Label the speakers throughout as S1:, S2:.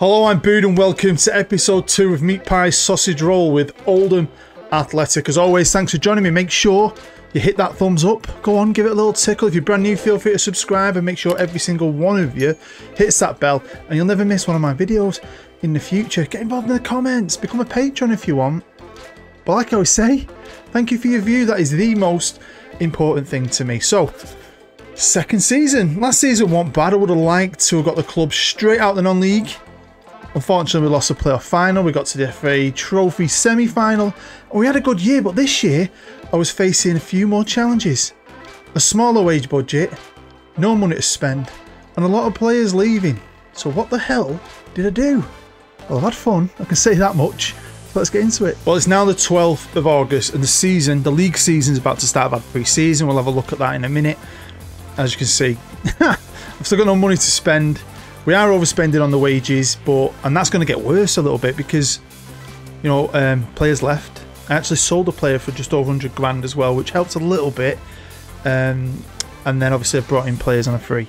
S1: Hello, I'm Bood and welcome to episode 2 of Meat Pie Sausage Roll with Oldham Athletic. As always, thanks for joining me. Make sure you hit that thumbs up. Go on, give it a little tickle. If you're brand new, feel free to subscribe and make sure every single one of you hits that bell and you'll never miss one of my videos in the future. Get involved in the comments. Become a patron if you want. But like I always say, thank you for your view. That is the most important thing to me. So, second season. Last season wasn't bad. I would have liked to have got the club straight out the non-league. Unfortunately, we lost the playoff final. We got to the FA Trophy semi-final. And we had a good year, but this year, I was facing a few more challenges. A smaller wage budget, no money to spend, and a lot of players leaving. So what the hell did I do? Well, I've had fun, I can say that much. So let's get into it. Well, it's now the 12th of August, and the league season is about to start. I've had pre-season. We'll have a look at that in a minute. As you can see, I've still got no money to spend. We are overspending on the wages, and that's going to get worse a little bit because, you know, players left. I actually sold a player for just over 100 grand as well, which helped a little bit. And then obviously I brought in players on a free.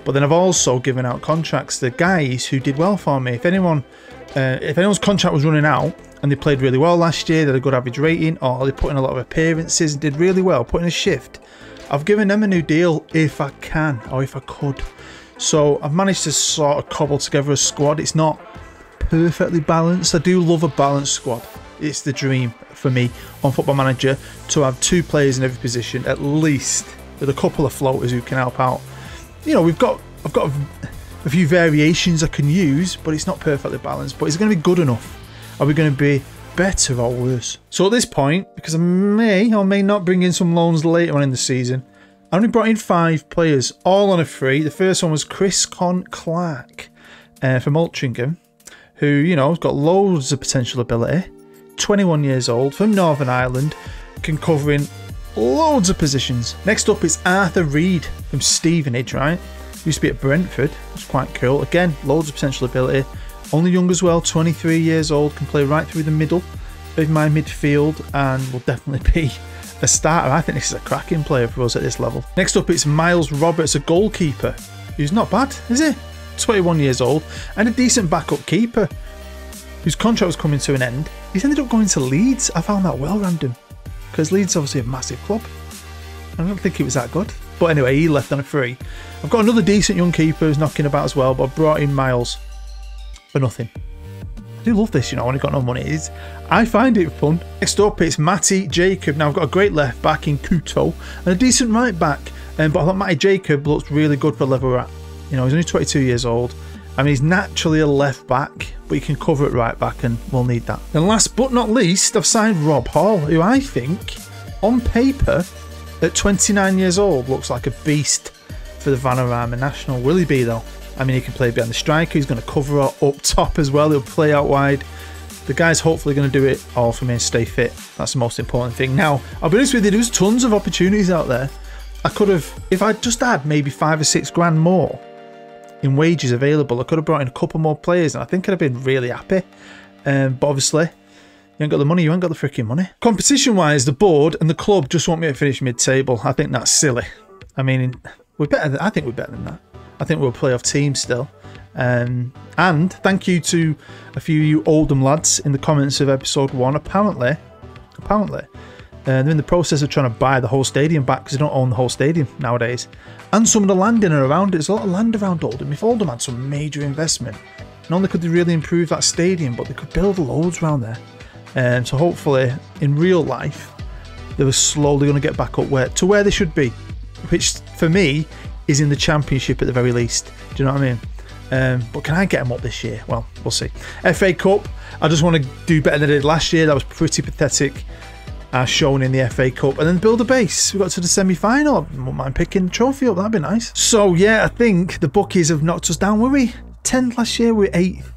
S1: But then I've also given out contracts to guys who did well for me. If anyone's contract was running out and they played really well last year, they had a good average rating, or they put in a lot of appearances and did really well, put in a shift, I've given them a new deal if I can or if I could. So I've managed to sort of cobble together a squad. It's not perfectly balanced. I do love a balanced squad. It's the dream for me on Football Manager to have 2 players in every position at least, with a couple of floaters who can help out. You know, I've got a few variations I can use, but it's not perfectly balanced. But is it going to be good enough? Are we going to be better or worse? So at this point, because I may or may not bring in some loans later on in the season, I only brought in 5 players, all on a free. The first one was Chris Clark from Altrincham, who, you know, has got loads of potential ability. 21 years old, from Northern Ireland, can cover in loads of positions. Next up is Arthur Reed from Stevenage, right? Used to be at Brentford, it's quite cool. Again, loads of potential ability. Only young as well, 23 years old, can play right through the middle of my midfield and will definitely be a starter. I think this is a cracking player for us at this level. Next up, it's Miles Roberts, a goalkeeper, who's not bad, is he? 21 years old, and a decent backup keeper, whose contract was coming to an end. He's ended up going to Leeds. I found that well random, because Leeds obviously a massive club. I don't think it was that good. But anyway, he left on a free. I've got another decent young keeper who's knocking about as well, but I brought in Miles for nothing. I do love this, you know, when I've got no money. I find it fun. Next up, it's Matty Jacob. Now, I've got a great left back in Kuto and a decent right back. But I thought Matty Jacob looks really good for the level we're at. You know, he's only 22 years old. I mean, he's naturally a left back, but he can cover at right back, and we'll need that. And last but not least, I've signed Rob Hall, who I think, on paper, at 29 years old, looks like a beast for the Vanarama National. Will he be, though? I mean, he can play behind the striker. He's going to cover up top as well. He'll play out wide. The guy's hopefully going to do it all for me and stay fit. That's the most important thing. Now, I'll be honest with you, there's tons of opportunities out there. I could have, if I just had maybe 5 or 6 grand more in wages available, I could have brought in a couple more players and I think I'd have been really happy. But obviously, you ain't got the money, you ain't got the freaking money. Competition-wise, the board and the club just want me to finish mid-table. I think that's silly. I mean, I think we're better than that. I think we're a playoff team still. And thank you to a few of you Oldham lads in the comments of episode 1. Apparently, they're in the process of trying to buy the whole stadium back because they don't own the whole stadium nowadays. And some of the land in and around it. There's a lot of land around Oldham. If Oldham had some major investment, not only could they really improve that stadium, but they could build loads around there. So hopefully, in real life, they were slowly going to get back up to where they should be, which for me is in the Championship at the very least. Do you know what I mean? But can I get them up this year? Well, we'll see. FA Cup, I just want to do better than I did last year. That was pretty pathetic, shown in the FA Cup. And then build a base. We got to the semi-final. I wouldn't mind picking the trophy up. That'd be nice. So yeah, I think the bookies have knocked us down. Were we 10th last year? We were 8th.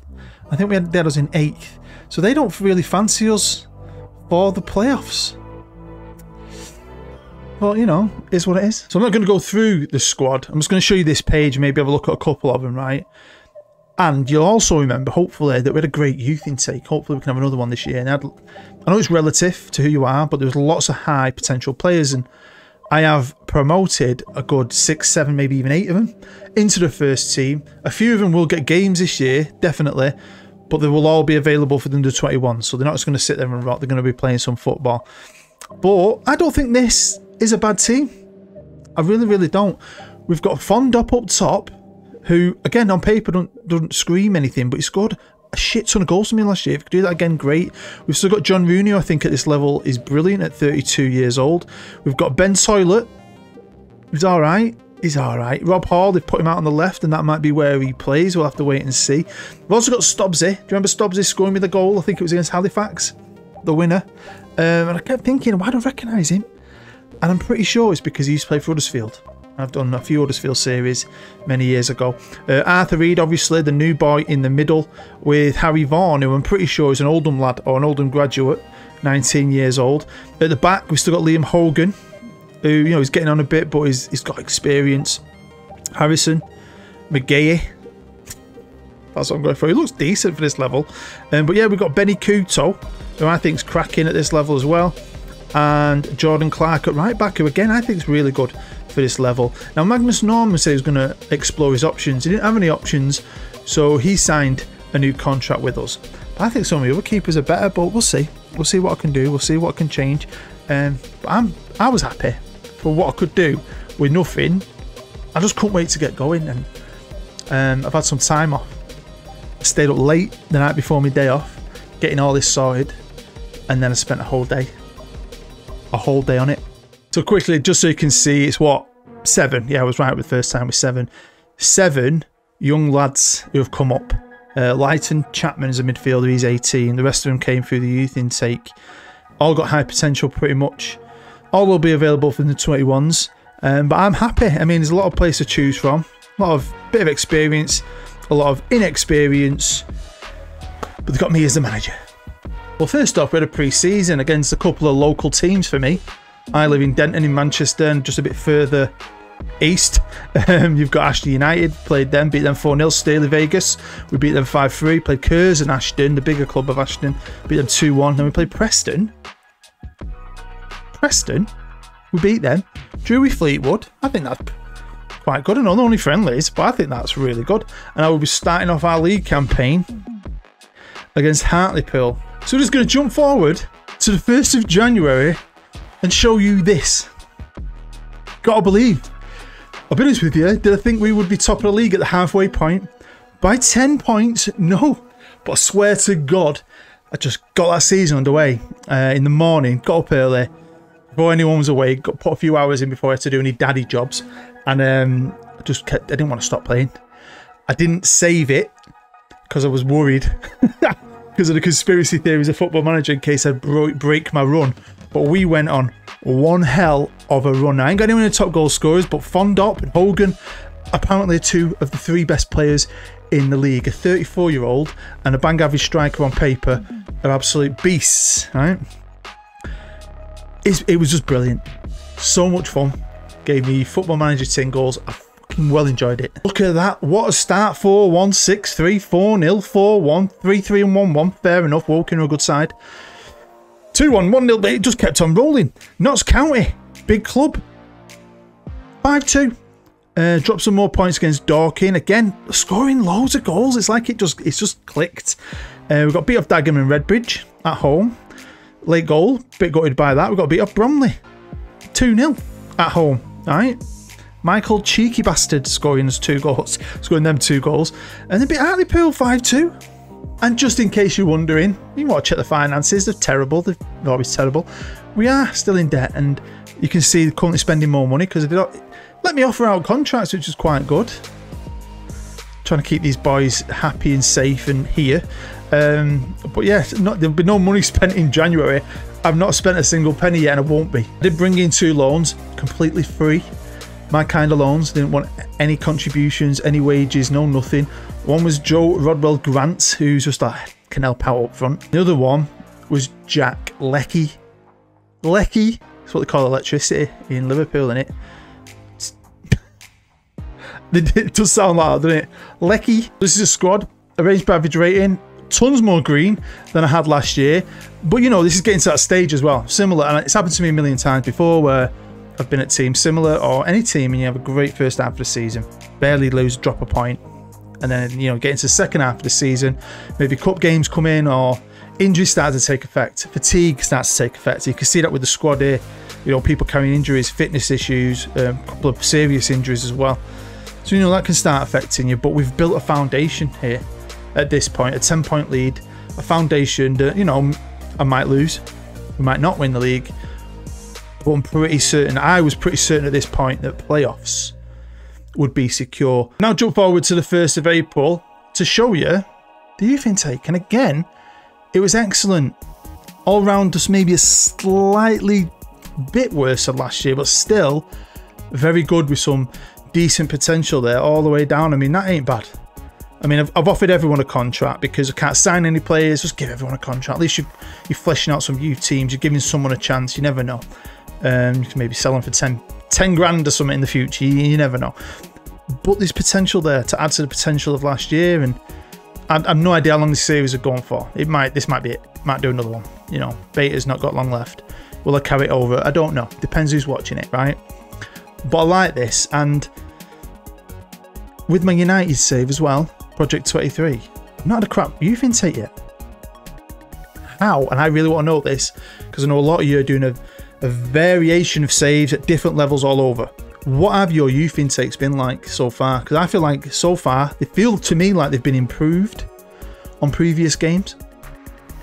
S1: I think they had us in 8th. So they don't really fancy us for the playoffs. Well, you know, is what it is. So I'm not going to go through the squad. I'm just going to show you this page, maybe have a look at a couple of them, right? And you'll also remember, hopefully, that we had a great youth intake. Hopefully we can have another one this year. And I know it's relative to who you are, but there's lots of high potential players. And I have promoted a good 6, 7, maybe even 8 of them into the first team. A few of them will get games this year, definitely, but they will all be available for the under 21. So they're not just going to sit there and rot. They're going to be playing some football. But I don't think this is a bad team. I really, really don't. We've got Fondop up top, who, again, on paper doesn't scream anything, but he scored a shit ton of goals for me last year. If we could do that again, great. We've still got John Rooney, who I think at this level is brilliant at 32 years old. We've got Ben Toilet, who's all right. He's all right. Rob Hall, they've put him out on the left, and that might be where he plays. We'll have to wait and see. We've also got Stobbsy. Do you remember Stobbsy scoring me the goal? I think it was against Halifax, the winner. And I kept thinking, why don't I recognise him? And I'm pretty sure it's because he used to play for Huddersfield. I've done a few Huddersfield series many years ago. Arthur Reed, obviously, the new boy in the middle, with Harry Vaughan, who I'm pretty sure is an Oldham lad or an Oldham graduate, 19 years old. At the back, we've still got Liam Hogan, who, you know, he's getting on a bit, but he's got experience. Harrison, McGahey. That's what I'm going for. He looks decent for this level. But yeah, we've got Benny Couto, who I think is cracking at this level as well. And Jordan Clark at right back, who again I think is really good for this level. Now Magnus Norman said he was going to explore his options. He didn't have any options, so he signed a new contract with us. But I think some of the other keepers are better, but we'll see. We'll see what I can do. We'll see what I can change. But I was happy for what I could do with nothing. I just couldn't wait to get going, and I've had some time off. I stayed up late the night before my day off, getting all this sorted, and then I spent a whole day on it. So quickly, just so you can see, it's what, 7? Yeah, I was right with the first time with 7. 7 young lads who have come up. Leighton Chapman is a midfielder, he's 18. The rest of them came through the youth intake. All got high potential pretty much. All will be available for the 21s. But I'm happy. I mean, there's a lot of players to choose from. A lot of bit of experience, a lot of inexperience. But they've got me as the manager. Well, first off, we had a pre-season against a couple of local teams for me. I live in Denton in Manchester, and just a bit further east, you've got Ashton United, played them, beat them 4-0. Staley Vegas, we beat them 5-3. Played Curs and Ashton, the bigger club of Ashton, beat them 2-1. Then we played Preston. We beat them. Drew with Fleetwood. I think that's quite good. I know they're only friendlies, but I think that's really good. And I will be starting off our league campaign against Hartlepool. So we're just going to jump forward to the 1st of January and show you this. Gotta believe. I'll be honest with you, did I think we would be top of the league at the halfway point? By 10 points? No. But I swear to God, I just got that season underway in the morning, got up early, before anyone was awake, put a few hours in before I had to do any daddy jobs, and I didn't want to stop playing. I didn't save it because I was worried because of the conspiracy theories of Football Manager in case I'd break my run. But we went on one hell of a run. I ain't got anyone in the top goal scorers, but Fondop and Hogan, apparently 2 of the 3 best players in the league. A 34-year-old and a bang average striker on paper are absolute beasts, right? It was just brilliant. So much fun. Gave me Football Manager 10 goals. I fucking well enjoyed it. Look at that. What a start. 4-1, 6-3, 4-0, 4-1, 3-3 and 1-1. Fair enough. Woking are a good side. 2-1, 1-0, but it just kept on rolling. Notts County, big club. 5-2. Dropped some more points against Dorking. Again, scoring loads of goals. It's like it's just clicked. We've got beat off Dagenham and Redbridge at home. Late goal, bit gutted by that. We've got beat off Bromley. 2-0 at home. Alright. Michael, cheeky bastard, scoring us 2 goals. Scoring them 2 goals. And then beat Hartlepool 5-2. And just in case you're wondering, you want to check the finances. They're terrible. They're always terrible. We are still in debt, and you can see they're currently spending more money because they don't let me offer out contracts, which is quite good. Trying to keep these boys happy and safe and here. But yeah, there'll be no money spent in January. I've not spent a single penny yet, and I won't be. I did bring in 2 loans, completely free. My kind of loans. Didn't want any contributions, any wages, no nothing. One was Joe Rodwell Grant, who's just can help out up front. The other one was Jack Leckie. Leckie, that's what they call electricity in Liverpool, isn't it? It does sound like that, doesn't it? Leckie. This is a squad arranged by average rating. Tons more green than I had last year. But you know, this is getting to that stage as well. Similar, and it's happened to me a million times before where I've been at teams similar, or any team, and you have a great first half of the season, barely lose, drop a point, and then, you know, get into the second half of the season, maybe cup games come in, or injuries start to take effect, fatigue starts to take effect. You can see that with the squad here, you know, people carrying injuries, fitness issues, a couple of serious injuries as well. So, you know, that can start affecting you, but we've built a foundation here at this point, a 10-point lead, a foundation that, you know, I might lose, we might not win the league, but I'm pretty certain, I was pretty certain at this point that playoffs would be secure. Now jump forward to the 1st of April to show you the youth intake, and again, it was excellent. All round, just maybe a slightly bit worse than last year, but still very good with some decent potential there all the way down. I mean, that ain't bad. I mean, I've offered everyone a contract because I can't sign any players. Just give everyone a contract. At least you're fleshing out some youth teams. You're giving someone a chance. You never know. You can maybe sell them for 10 grand or something in the future. You never know. But there's potential there to add to the potential of last year, and I've no idea how long this series are going for. This might be it. Might do another one. You know, beta's not got long left. Will I carry it over? I don't know. Depends who's watching it, right? But I like this, and with my United save as well, Project 23, I've not had a crap youth intake yet. How? And I really want to know this, because I know a lot of you are doing a variation of saves at different levels all over. What have your youth intakes been like so far? Because I feel like so far, they feel to me like they've been improved on previous games.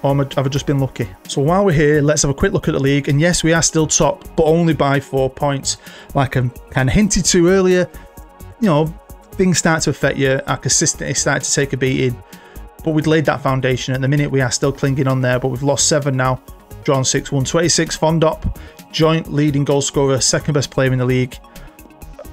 S1: Or have I just been lucky? So while we're here, let's have a quick look at the league. And yes, we are still top, but only by 4 points. Like I kind of hinted to earlier, you know, things start to affect you. Our consistency started to take a beating, but we'd laid that foundation. At the minute, we are still clinging on there, but we've lost 7 now, drawn 6, won 26. Fondop, joint leading goal scorer, second best player in the league,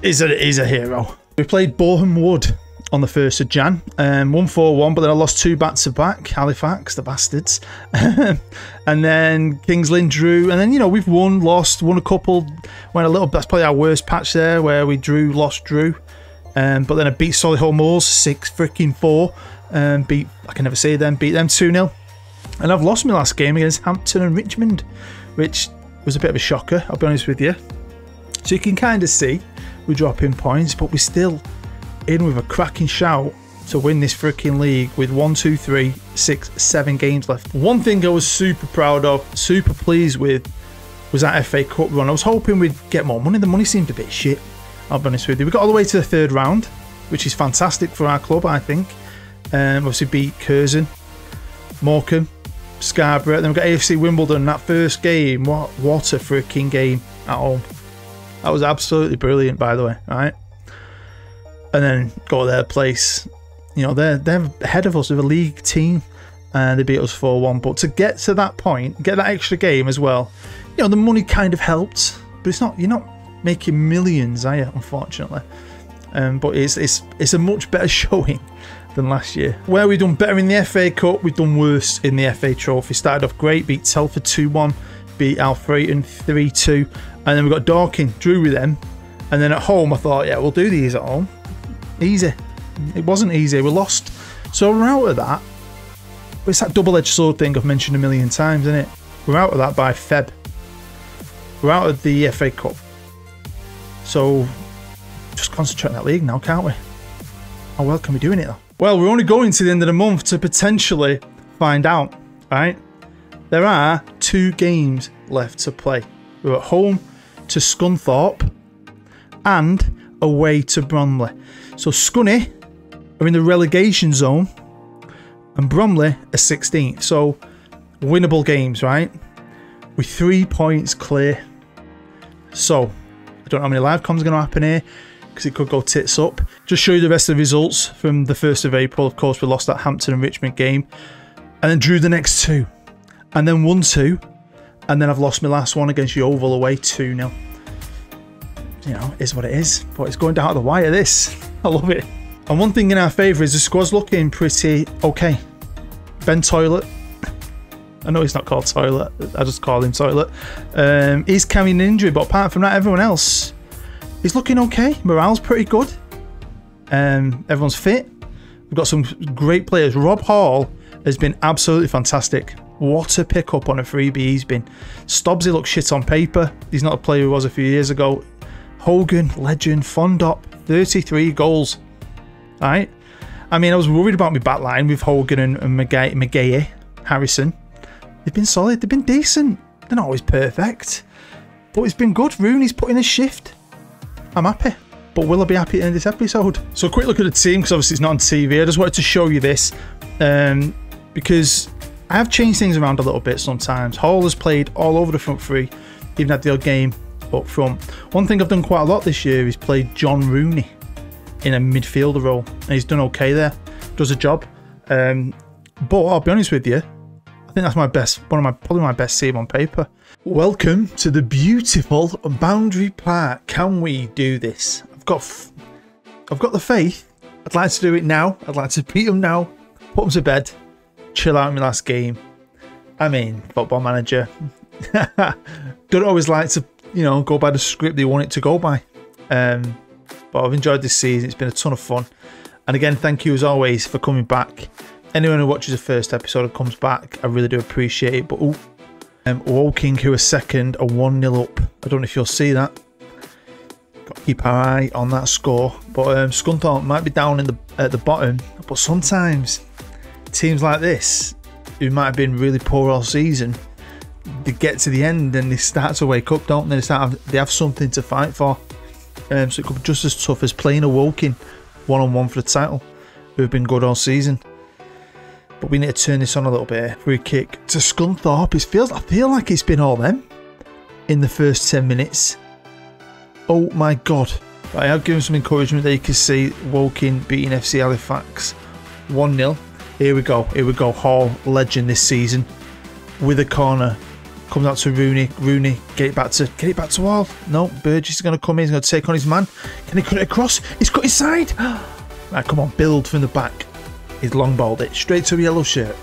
S1: is a hero. We played Boreham Wood on the 1st of Jan, won 4-1, but then I lost 2 back-to-back, Halifax, the bastards. And then Kings Lynn drew, and then, you know, we've won a couple, went a little, that's probably our worst patch there, where we drew, lost, drew. But then I beat Solihull Moors 6-4, beat, I can never say them, beat them 2-0. And I've lost my last game against Hampton and Richmond, which was a bit of a shocker, I'll be honest with you. So you can kind of see we're dropping points, but we're still in with a cracking shout to win this freaking league with 1, 2, 3, 6, 7 games left. One thing I was super proud of, super pleased with, was that FA Cup run. I was hoping we'd get more money. The money seemed a bit shit, I'll be honest with you. We got all the way to the 3rd round, which is fantastic for our club, I think. Obviously beat Curzon, Morecambe, Scarborough, then we've got AFC Wimbledon. That first game, what a freaking game at home. That was absolutely brilliant, by the way, right? And then go to their place. You know, they're ahead of us with a league team, and they beat us 4-1. But to get to that point, get that extra game as well, you know, the money kind of helped, but it's not, you're not making millions, are you, unfortunately? But it's a much better showing than last year. Where we've done better in the FA Cup, we've done worse in the FA Trophy. Started off great, beat Telford 2-1, beat Alfreton 3-2, and then we got Dorking, drew with them. And then at home, I thought, yeah, we'll do these at home. Easy. It wasn't easy. We lost. So we're out of that. But it's that double-edged sword thing I've mentioned a million times, isn't it? We're out of that by Feb. We're out of the FA Cup. So just concentrate on that league now, can't we? How well can we do in it though? Well, we're only going to the end of the month to potentially find out, right? There are 2 games left to play. We're at home to Scunthorpe and away to Bromley. So Scunny are in the relegation zone and Bromley are 16th. So winnable games, right? With 3 points clear. So I don't know how many live comms are going to happen here, because it could go tits up. Just show you the rest of the results from the 1st of April. Of course, we lost that Hampton and Richmond game, and then drew the next 2, and then won 2, and then I've lost my last one against Yeovil away 2-0. You know, it is what it is, but it's going down to the wire, this. I love it. And one thing in our favour is the squad's looking pretty okay. Ben Toilet, I know he's not called Toilet, I just call him Toilet. He's carrying an injury, but apart from that, everyone else is looking okay. Morale's pretty good. Everyone's fit. We've got some great players. Rob Hall has been absolutely fantastic. What a pick-up on a freebie he's been. Stobbsy looks shit on paper. He's not a player he was a few years ago. Hogan, legend, Fondop, 33 goals. Alright. I mean, I was worried about my back line with Hogan and McGahey, Harrison. They've been solid. They've been decent. They're not always perfect. But it's been good. Rooney's put in a shift. I'm happy. But will I be happy at the end of this episode? So a quick look at the team, because obviously it's not on TV. I just wanted to show you this. Because I have changed things around a little bit sometimes. Hall has played all over the front three. Even had the odd game up front. One thing I've done quite a lot this year is played John Rooney in a midfielder role. And he's done okay there. Does a job. But I'll be honest with you, I think that's my best, probably my best team on paper. Welcome to the beautiful Boundary Park. Can we do this? I've got the faith. I'd like to do it now. I'd like to beat them now. Put them to bed. Chill out in my last game. I mean, Football Manager. Don't always like to, you know, go by the script they want it to go by. But I've enjoyed this season. It's been a ton of fun. And again, thank you as always for coming back. Anyone who watches the first episode and comes back, I really do appreciate it. But Woking, who are second, are 1-0 up. I don't know if you'll see that. Got to keep our eye on that score. But Scunthorpe might be down at the bottom. But sometimes teams like this, who might have been really poor all season, they get to the end and they start to wake up, don't they? They have something to fight for. So it could be just as tough as playing a Woking one-on-one for the title, who have been good all season. But we need to turn this on a little bit. Free kick to Scunthorpe. I feel like it's been all them in the first 10 minutes. Oh my god. Right, I've given some encouragement there. You can see Woking beating FC Halifax 1-0. Here we go. Here we go. Hall, legend this season. With a corner. Comes out to Rooney. Rooney, get it back to Wall. No, Burgess is going to come in. He's going to take on his man. Can he cut it across? He's cut his side. Right, come on. Build from the back. He's long balled it straight to a yellow shirt.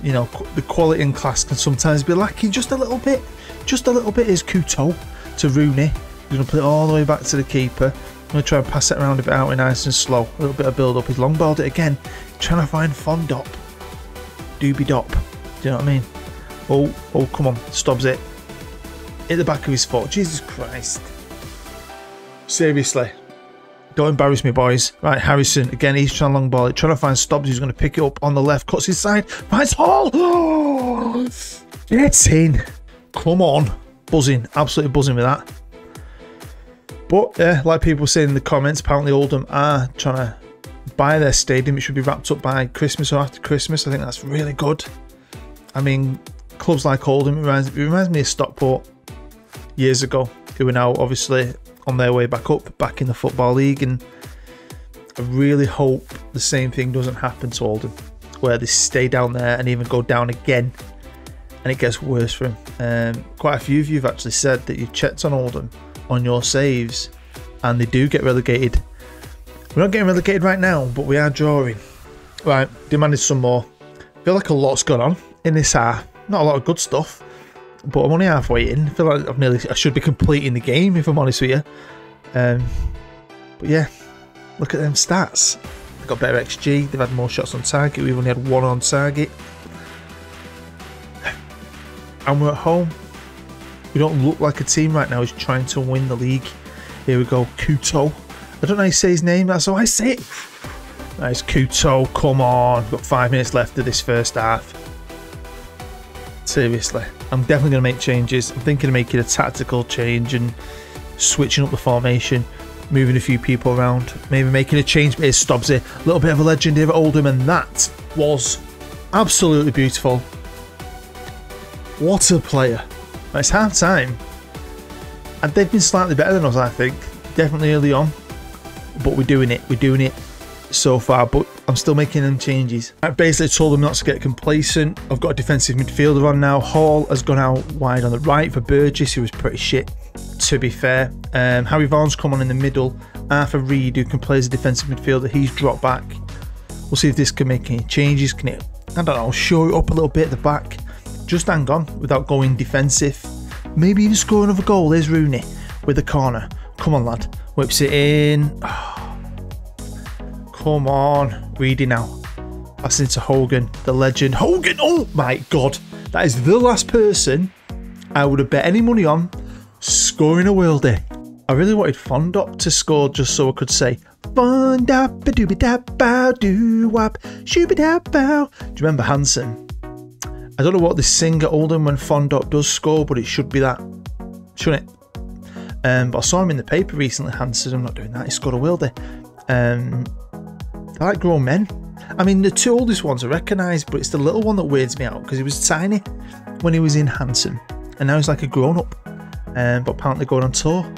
S1: You know, the quality and class can sometimes be lacking just a little bit. Just a little bit is Couto to Rooney. He's going to put it all the way back to the keeper. I'm going to try and pass it around a bit out and nice and slow. A little bit of build up. He's long balled it again. Trying to find Fondop. Doobie Dop. Do you know what I mean? Oh, come on. Stops it. Hit the back of his foot. Jesus Christ. Seriously. Don't embarrass me, boys. Right, Harrison. Again, he's trying to long ball it. Trying to find Stobbs. He's going to pick it up on the left. Cuts his side. Finds Hall. Oh, gets in. Come on. Buzzing. Absolutely buzzing with that. But, yeah, like people say in the comments, apparently Oldham are trying to buy their stadium. It should be wrapped up by Christmas or after Christmas. I think that's really good. I mean, clubs like Oldham, it reminds me of Stockport years ago, who are now obviously on their way back up, back in the Football League, and I really hope the same thing doesn't happen to Oldham, where they stay down there and even go down again, and it gets worse for them. Quite a few of you have actually said that you've checked on Oldham on your saves, and they do get relegated. We're not getting relegated right now, but we are drawing. Right, demanded some more. I feel like a lot's gone on in this half. Not a lot of good stuff, but I'm only halfway in. I feel like I should be completing the game, if I'm honest with you. But yeah, look at them stats. They've got better XG. They've had more shots on target. We've only had one on target. And we're at home. We don't look like a team right now who's trying to win the league. Here we go, Couto. I don't know how you say his name. That's how I say it. Nice, Couto. Come on. We've got 5 minutes left of this first half. Seriously, I'm definitely going to make changes. I'm thinking of making a tactical change and switching up the formation, moving a few people around, maybe making a change. Here's Stobbsy, a little bit of a legend here at Oldham, and that was absolutely beautiful. What a player. It's half time, and they've been slightly better than us, I think. Definitely early on, but we're doing it so far, but I'm still making them changes. I basically told them not to get complacent. I've got a defensive midfielder on now. Hall has gone out wide on the right for Burgess, who was pretty shit, to be fair. Harry Vaughan's come on in the middle. Arthur Reed, who can play as a defensive midfielder, he's dropped back. We'll see if this can make any changes. Can it, I don't know, show it up a little bit at the back. Just hang on without going defensive. Maybe even score another goal. There's Rooney with the corner. Come on, lad. Whips it in. Oh. Come on, Reedy now. Passing to Hogan, the legend. Hogan! Oh my god! That is the last person I would have bet any money on scoring a worldie. I really wanted Fondop to score just so I could say Fondop a dooby dap bow doo wap shooby dap bow. Do you remember Hanson? I don't know what this singer Oldham when Fondop does score, but it should be that, shouldn't it? But I saw him in the paper recently. Hanson, I'm not doing that. He scored a worldie. I like grown men. I mean, the two oldest ones I recognise, but it's the little one that weirds me out because he was tiny when he was in Hanson, and now he's like a grown-up. But apparently going on tour.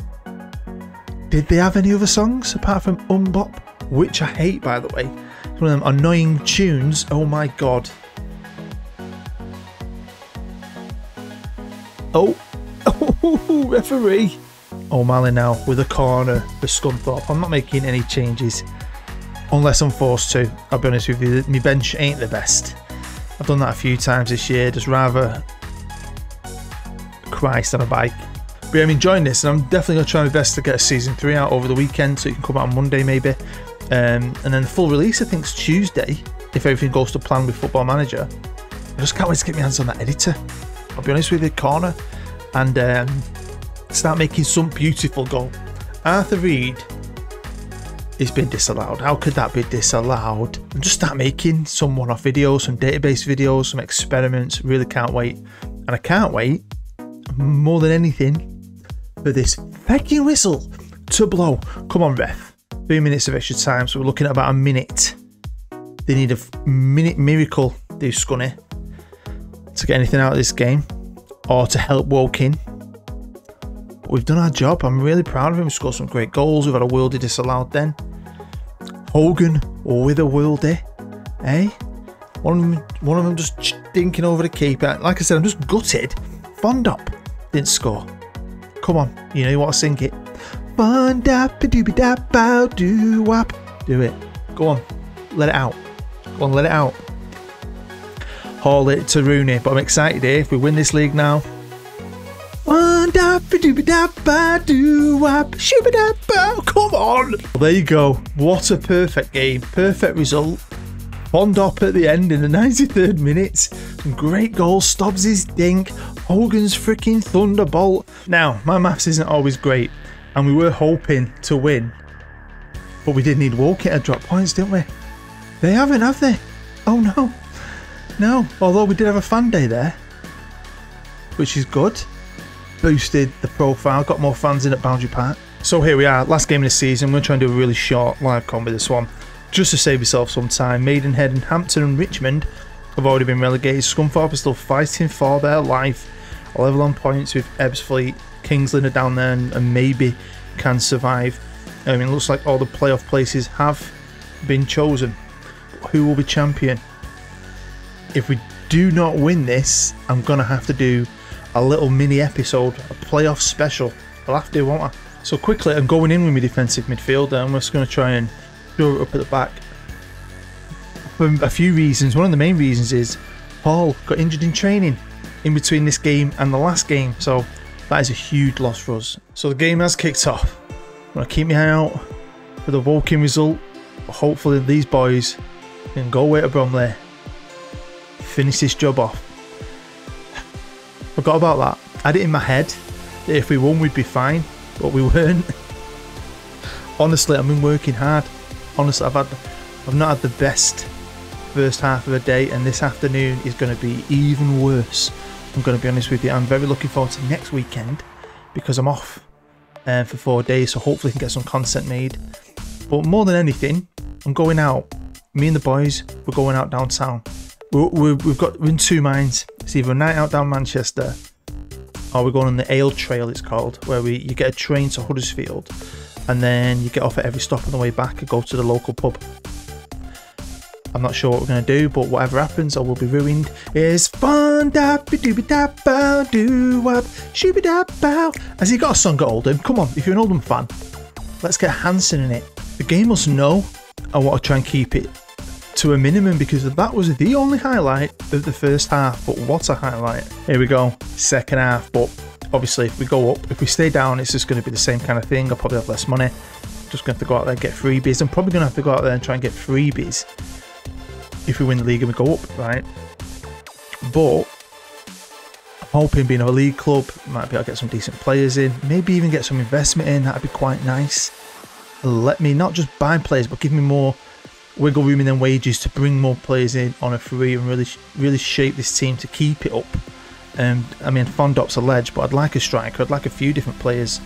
S1: Did they have any other songs apart from Bop, which I hate, by the way? It's one of them annoying tunes. Oh my god. Oh, referee. O'Malley now with a corner for Scunthorpe. I'm not making any changes unless I'm forced to. I'll be honest with you, my bench ain't the best. I've done that a few times this year, just rather Christ on a bike. But yeah, I'm enjoying this, and I'm definitely going to try my best to get a season 3 out over the weekend so it can come out on Monday maybe. And then the full release I think is Tuesday, if everything goes to plan with Football Manager. I just can't wait to get my hands on that editor. I'll be honest with you, corner, and start making some beautiful goal. Arthur Reed is being disallowed. How could that be disallowed? And just start making some one-off videos, some database videos, some experiments. Really can't wait. And I can't wait more than anything for this fucking whistle to blow. Come on, ref. 3 minutes of extra time, so we're looking at about a minute. They need a minute miracle, these Scunny, to get anything out of this game or to help Woking. But we've done our job. I'm really proud of him. We've scored some great goals. We've had a worldie disallowed then. Hogan with a worldie, eh? One of them just stinking over the keeper. Like I said, I'm just gutted. Fondop didn't score. Come on, you know you want to sing it. Fondop a dooby dap bow doo wap. Do it. Go on, let it out. Go on, let it out. Haul it to Rooney. But I'm excited here. If we win this league now. Fondop a dooby dap bow doo wap shooby dap bow. Come on. Well, there you go. What a perfect game. Perfect result. Fondop at the end in the 93rd minute. Some great goals. Stobbs' dink. Hogan's freaking thunderbolt. Now, my maths isn't always great, and we were hoping to win, but we did need Woking to drop points, didn't we? They haven't, have they? Oh no. No, although we did have a fan day there, which is good. Boosted the profile, got more fans in at Boundary Park. So here we are, last game of the season. We're trying to do a really short live con with this one, just to save yourself some time. Maidenhead and Hampton and Richmond have already been relegated. Scunthorpe are still fighting for their life. Level on points with Ebbsfleet. Kingsland are down there and maybe can survive. I mean, it looks like all the playoff places have been chosen. Who will be champion? If we do not win this, I'm going to have to do a little mini episode, a playoff special. I'll have to, won't I? So quickly, I'm going in with my defensive midfielder. I'm just going to try and throw it up at the back. For a few reasons. One of the main reasons is Paul got injured in training in between this game and the last game, so that is a huge loss for us. So the game has kicked off. I'm going to keep my eye out for the Woking result. Hopefully these boys can go away to Bromley, finish this job off. Forgot about that. I had it in my head that if we won we'd be fine, but we weren't. Honestly, I've been working hard. Honestly, I've not had the best first half of the day, and this afternoon is going to be even worse. I'm going to be honest with you. I'm very looking forward to next weekend because I'm off for 4 days, so hopefully I can get some content made. But more than anything, I'm going out. Me and the boys, we're going out downtown. We're in two minds. It's either a night out down Manchester, or we're going on the Ale Trail, it's called, where you get a train to Huddersfield, and then you get off at every stop on the way back and go to the local pub. I'm not sure what we're going to do, but whatever happens, I will be ruined. It's fun, da-ba-doo-ba-da-bow, doo-wab, shoo-ba-da-bow. Has he got a song at Oldham? Come on, if you're an Oldham fan, let's get Hanson in it. The game must know I want to try and keep it to a minimum because that was the only highlight of the first half, but what a highlight. Here we go, second half, but obviously if we go up, if we stay down, it's just going to be the same kind of thing. I'll probably have less money. Just going to have to go out there and get freebies. I'm probably going to have to go out there and try and get freebies if we win the league and we go up, right? But I'm hoping being a league club, might be able to get some decent players in, maybe even get some investment in. That'd be quite nice. Let me not just buy players, but give me more wiggle room in them wages to bring more players in on a free and really shape this team to keep it up. I mean, Fondop's a ledge, but I'd like a striker. I'd like a few different players,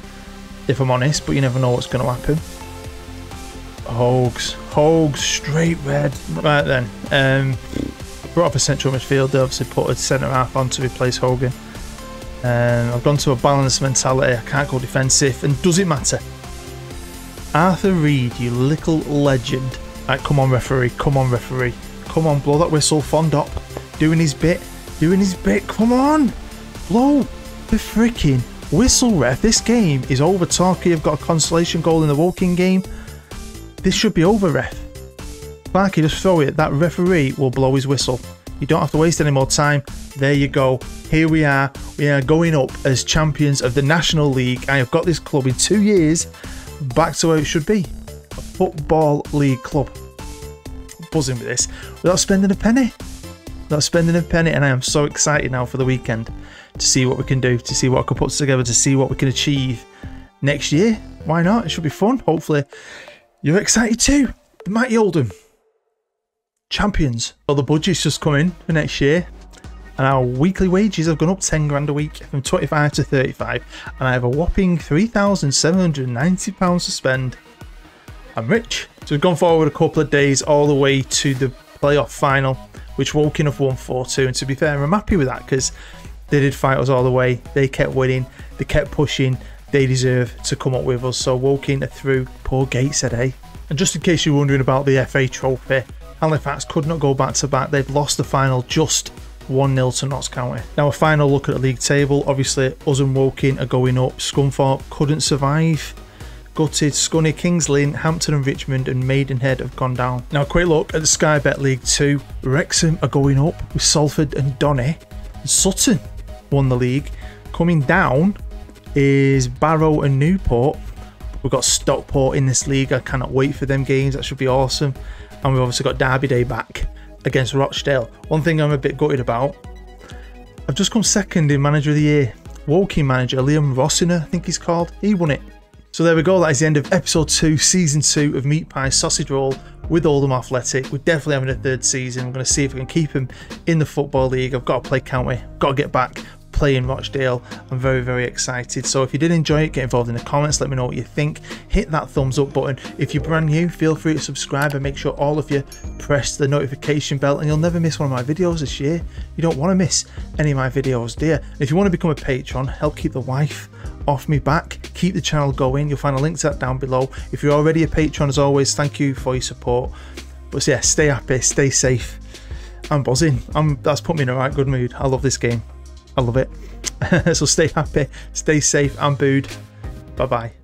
S1: if I'm honest, but you never know what's going to happen. Hogs, straight red. Right then, brought up a central midfielder, obviously put a centre half on to replace Hogan. I've gone to a balanced mentality. I can't go defensive, and does it matter? Arthur Reed, you little legend. Right, come on referee, come on referee. Come on, blow that whistle, Fondop. Doing his bit, come on. Blow the freaking whistle, ref. This game is over. Torquay have got a consolation goal in the Woking game. This should be over, ref. Clarky, just throw it. That referee will blow his whistle. You don't have to waste any more time. There you go. Here we are. We are going up as champions of the National League. I have got this club in 2 years back to where it should be. A Football League club. I'm buzzing with this. Without spending a penny. And I am so excited now for the weekend to see what we can do, to see what I can put together, to see what we can achieve next year. Why not? It should be fun. Hopefully you're excited too. The mighty Oldham champions. Well, the budget's just come in for next year, and our weekly wages have gone up 10 grand a week from 25 to 35, and I have a whopping £3,790 to spend. I'm rich. So we've gone forward a couple of days all the way to the playoff final, which Woking have won 4-2, and to be fair, I'm happy with that because they did fight us all the way. They kept winning, they kept pushing. They deserve to come up with us. So Woking are through. Poor Gateshead, eh? And just in case you're wondering about the FA Trophy, Halifax could not go back to back. They've lost the final just 1-0 to Notts County. Now a final look at the league table. Obviously us and Woking are going up. Scunthorpe couldn't survive. Gutted, Scunny, Kings Lynn, Hampton and Richmond and Maidenhead have gone down. Now a quick look at the Sky Bet League 2. Wrexham are going up with Salford and Donny. And Sutton won the league. Coming down is Barrow and Newport. We've got Stockport in this league. I cannot wait for them games. That should be awesome. And we've obviously got Derby Day back against Rochdale. One thing I'm a bit gutted about, I've just come second in Manager of the Year. Woking manager Liam Rossiner, I think he's called. He won it. So there we go. That is the end of episode 2, season 2 of Meat Pie Sausage Roll with Oldham Athletic. We're definitely having a third season. I'm going to see if we can keep him in the Football League. I've got to play County. I've got to get back playing Rochdale. I'm very, very excited. So if you did enjoy it, get involved in the comments. Let me know what you think. Hit that thumbs up button. If you're brand new, feel free to subscribe and make sure all of you press the notification bell, and you'll never miss one of my videos this year. You don't want to miss any of my videos, do you? And if you want to become a patron, help keep the wife off me back, keep the channel going, you'll find a link to that down below. If you're already a patron, as always, thank you for your support. But yeah, stay happy, stay safe. I'm buzzing. That's put me in a right good mood. I love this game. I love it. So stay happy, stay safe, and booed. Bye bye.